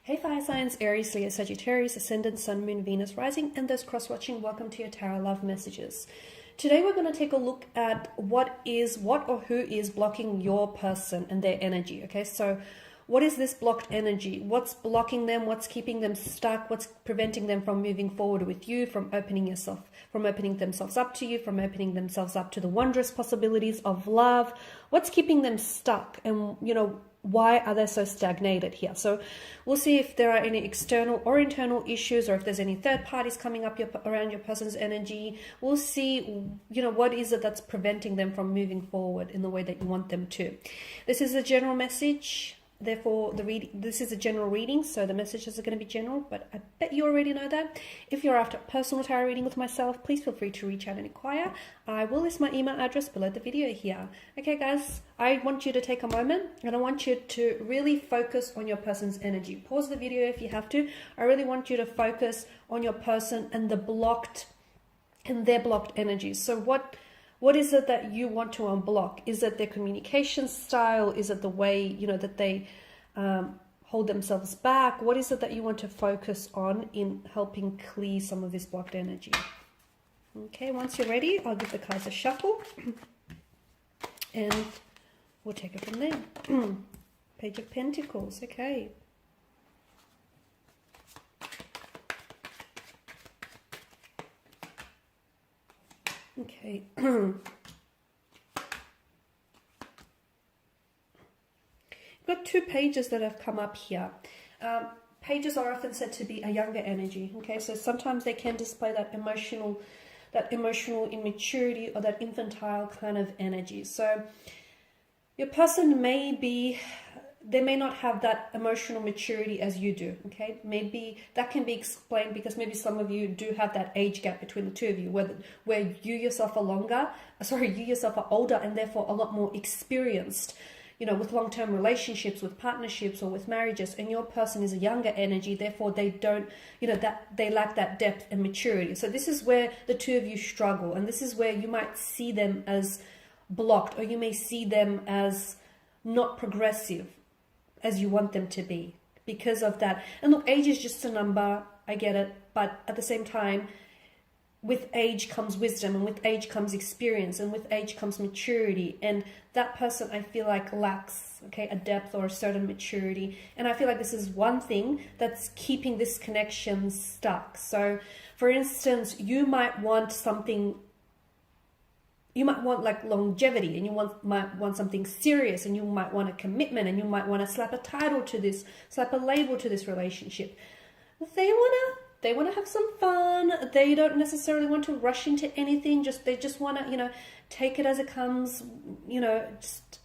Hey fire signs, Aries, Leo, Sagittarius, Ascendant, Sun, Moon, Venus, Rising, and those cross-watching, welcome to your Tarot Love Messages. Today we're going to take a look at what or who is blocking your person and their energy, okay? So what is this blocked energy? What's blocking them? What's keeping them stuck? What's preventing them from moving forward with you, from opening themselves up to you, from opening themselves up to the wondrous possibilities of love? What's keeping them stuck? And, why are they so stagnated here? So we'll see if there are any external or internal issues, or if there's any third parties coming up around your person's energy. We'll see, what is it that's preventing them from moving forward in the way that you want them to. This is a general message. Therefore, this is a general reading, so the messages are going to be general, but I bet you already know that. If you're after a personal tarot reading with myself, please feel free to reach out and inquire. I will list my email address below the video here. Okay, guys, I want you to take a moment, and I want you to really focus on your person's energy. Pause the video if you have to. I really want you to focus on your person and their blocked energies. So what is it that you want to unblock? Is it their communication style? Is it the way, that they hold themselves back? What is it that you want to focus on in helping clear some of this blocked energy? Okay, once you're ready, I'll give the cards a shuffle. And we'll take it from there. Page of Pentacles, okay. Okay. We've got two pages that have come up here. Pages are often said to be a younger energy. Okay, so sometimes they can display that emotional immaturity or that infantile kind of energy. So your person they may not have that emotional maturity as you do, okay? Maybe that can be explained because maybe some of you do have that age gap between the two of you, where you yourself are older and therefore a lot more experienced, with long-term relationships, with partnerships, or with marriages, and your person is a younger energy, therefore they don't, that they lack that depth and maturity. So this is where the two of you struggle, and this is where you might see them as blocked, or you may see them as not progressive as you want them to be because of that. And look, age is just a number, I get it, but at the same time, with age comes wisdom, and with age comes experience, and with age comes maturity, and that person, I feel like, lacks a depth or a certain maturity, and I feel like this is one thing that's keeping this connection stuck. So for instance, you might want like longevity, and you might want something serious, and you might want a commitment, and you might want to slap a title to this, slap a label to this relationship. They want to have some fun. They don't necessarily want to rush into anything. They just want to, take it as it comes, just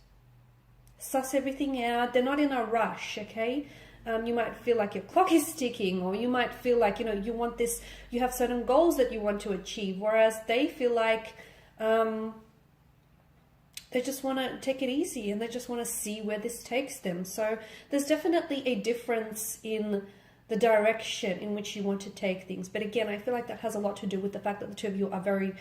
suss everything out. They're not in a rush, okay? You might feel like your clock is ticking, or you might feel like, you want this, you have certain goals that you want to achieve, whereas they feel like they just want to take it easy, and they just want to see where this takes them. So there's definitely a difference in the direction in which you want to take things. But again, I feel like that has a lot to do with the fact that the two of you are very,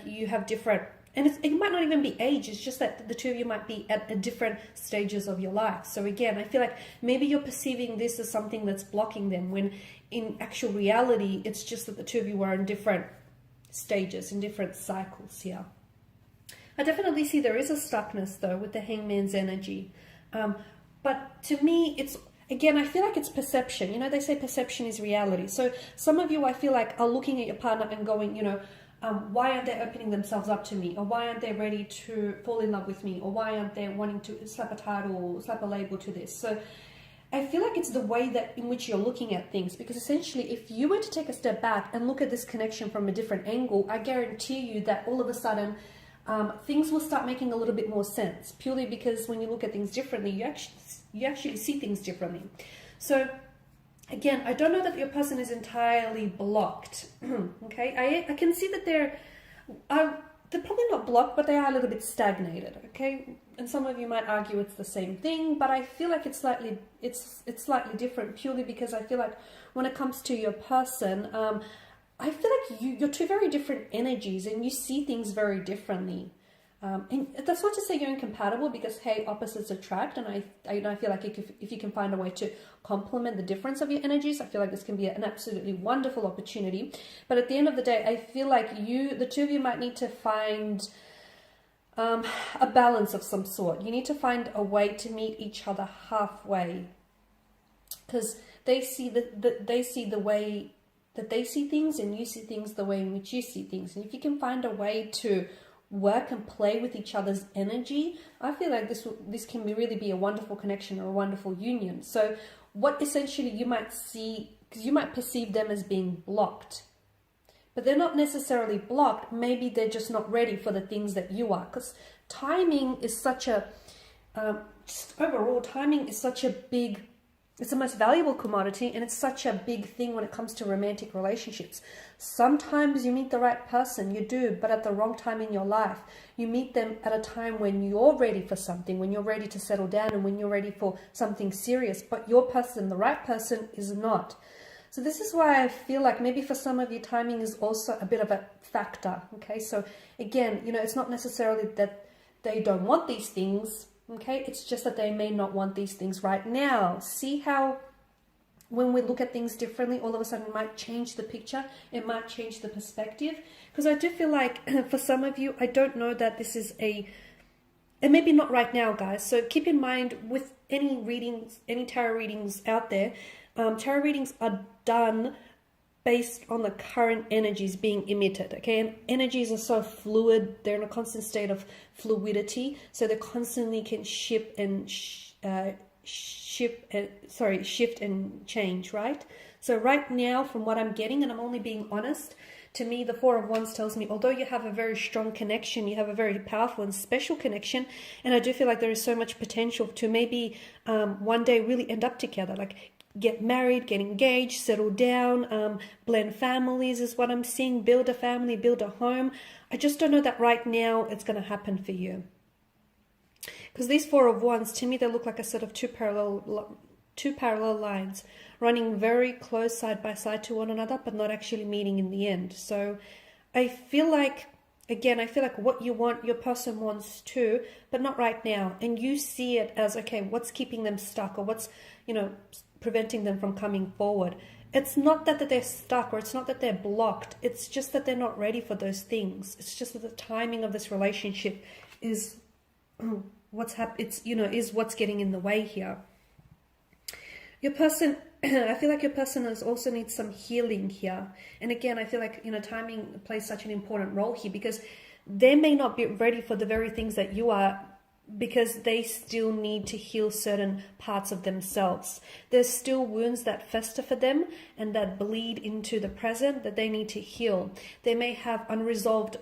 you have different, and it might not even be age, it's just that the two of you might be at different stages of your life. So again, I feel like maybe you're perceiving this as something that's blocking them, when in actual reality, it's just that the two of you are in different stages, in different cycles here. I definitely see there is a stuckness though with the Hangman's energy. But to me, again, I feel like it's perception. They say perception is reality. So some of you, I feel like, are looking at your partner and going, why aren't they opening themselves up to me? Or why aren't they ready to fall in love with me? Or why aren't they wanting to slap a title, slap a label to this? So I feel like it's the way that in which you're looking at things, because essentially if you were to take a step back and look at this connection from a different angle, I guarantee you that all of a sudden things will start making a little bit more sense, purely because when you look at things differently, you actually see things differently. So again, I don't know that your person is entirely blocked. Okay, I can see that they're probably not blocked, but they are a little bit stagnated. Okay, and some of you might argue it's the same thing, but I feel like it's slightly different, purely because I feel like when it comes to your person, I feel like you're two very different energies, and you see things very differently. And that's not to say you're incompatible, because hey, opposites attract, and I feel like if you can find a way to complement the difference of your energies, I feel like this can be an absolutely wonderful opportunity. But at the end of the day, I feel like the two of you might need to find a balance of some sort. You need to find a way to meet each other halfway, because they see the way that they see things, and you see things the way in which you see things. And if you can find a way to work and play with each other's energy, I feel like this can really be a wonderful connection or a wonderful union. So what essentially you might see, because you might perceive them as being blocked, but they're not necessarily blocked. Maybe they're just not ready for the things that you are, because timing is such a overall, timing is such a big, it's the most valuable commodity, and it's such a big thing when it comes to romantic relationships. Sometimes you meet the right person, you do, but at the wrong time in your life. You meet them at a time when you're ready for something, when you're ready to settle down, and when you're ready for something serious, but your person, the right person, is not. So this is why I feel like maybe for some of you, timing is also a bit of a factor, okay? So again, it's not necessarily that they don't want these things, okay? It's just that they may not want these things right now. See how when we look at things differently, all of a sudden it might change the picture, it might change the perspective. Because I do feel like for some of you, I don't know that this is and maybe not right now, guys. So keep in mind with any readings, any tarot readings out there, tarot readings are done based on the current energies being emitted, okay? And energies are so fluid, they're in a constant state of fluidity, so they constantly can shift and shift and change, right? So right now, from what I'm getting, and I'm only being honest, to me, the Four of Wands tells me, although you have a very strong connection, you have a very powerful and special connection, and I do feel like there is so much potential to maybe one day really end up together, like get married, get engaged, settle down, blend families is what I'm seeing, build a family, build a home. I just don't know that right now it's going to happen for you. Because these Four of Wands, to me, they look like a set of two parallel lines running very close side by side to one another, but not actually meeting in the end. So I feel like, again, what you want, your person wants too, but not right now. And you see it as, okay, what's keeping them stuck, or what's, preventing them from coming forward. It's not that they're stuck, or it's not that they're blocked. It's just that they're not ready for those things. It's just that the timing of this relationship is is what's getting in the way here. Your person, I feel like your person also needs some healing here. And again, I feel like, timing plays such an important role here, because they may not be ready for the very things that you are, because they still need to heal certain parts of themselves. There's still wounds that fester for them and that bleed into the present that they need to heal. They may have unresolved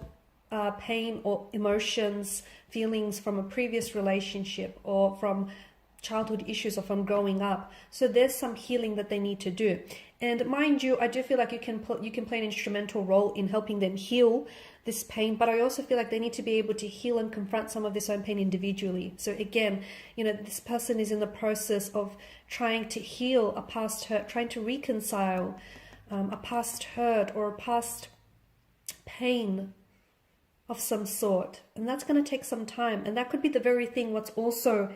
pain or emotions, feelings from a previous relationship, or from childhood issues, or from growing up. So there's some healing that they need to do. And mind you, I do feel like you can play an instrumental role in helping them heal this pain, but I also feel like they need to be able to heal and confront some of this own pain individually. So again, this person is in the process of trying to heal a past hurt, trying to reconcile a past hurt or a past pain of some sort. And that's going to take some time. And that could be the very thing what's also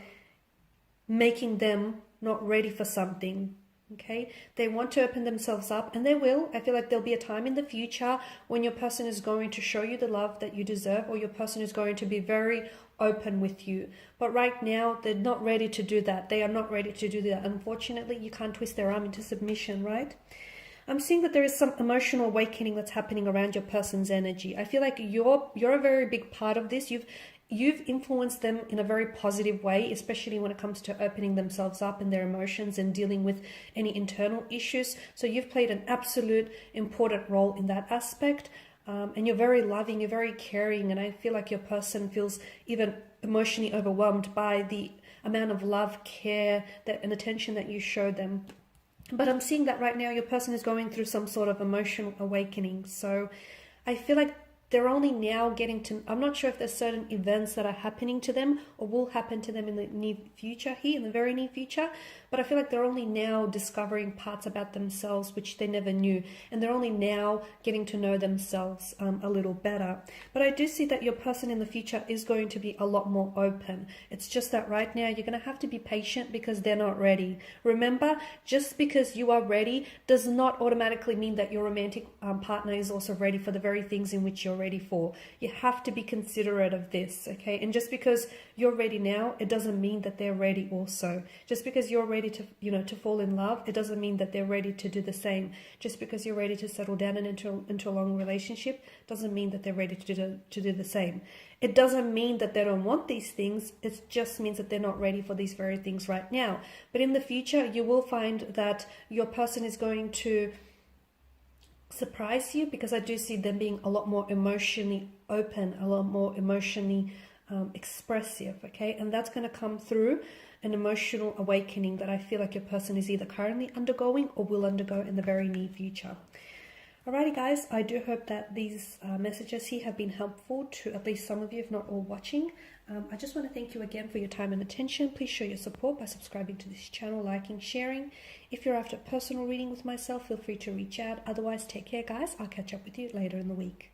making them not ready for something. Okay, they want to open themselves up, and they will. I feel like there'll be a time in the future when your person is going to show you the love that you deserve, or your person is going to be very open with you. But right now, they're not ready to do that. They are not ready to do that. Unfortunately, you can't twist their arm into submission, right? I'm seeing that there is some emotional awakening that's happening around your person's energy. I feel like you're a very big part of this. You've influenced them in a very positive way, especially when it comes to opening themselves up in their emotions and dealing with any internal issues. So you've played an absolute important role in that aspect. And you're very loving, you're very caring. And I feel like your person feels even emotionally overwhelmed by the amount of love, care, and attention that you show them. But I'm seeing that right now your person is going through some sort of emotional awakening. So I feel like they're only now getting to, I'm not sure if there's certain events that are happening to them or will happen to them in the near future here, in the very near future, but I feel like they're only now discovering parts about themselves which they never knew, and they're only now getting to know themselves a little better. But I do see that your person in the future is going to be a lot more open. It's just that right now you're going to have to be patient because they're not ready. Remember, just because you are ready does not automatically mean that your romantic partner is also ready for the very things in which you're ready for. You have to be considerate of this, okay? And just because you're ready now, it doesn't mean that they're ready also. Just because you're ready to, to fall in love, it doesn't mean that they're ready to do the same. Just because you're ready to settle down and into a long relationship doesn't mean that they're ready to do the same. It doesn't mean that they don't want these things. It just means that they're not ready for these very things right now. But in the future, you will find that your person is going to surprise you, because I do see them being a lot more emotionally open, a lot more emotionally expressive, okay? And that's going to come through an emotional awakening that I feel like your person is either currently undergoing or will undergo in the very near future. Alrighty guys, I do hope that these messages here have been helpful to at least some of you, if not all watching. I just want to thank you again for your time and attention. Please show your support by subscribing to this channel, liking, sharing. If you're after a personal reading with myself, feel free to reach out. Otherwise, take care guys. I'll catch up with you later in the week.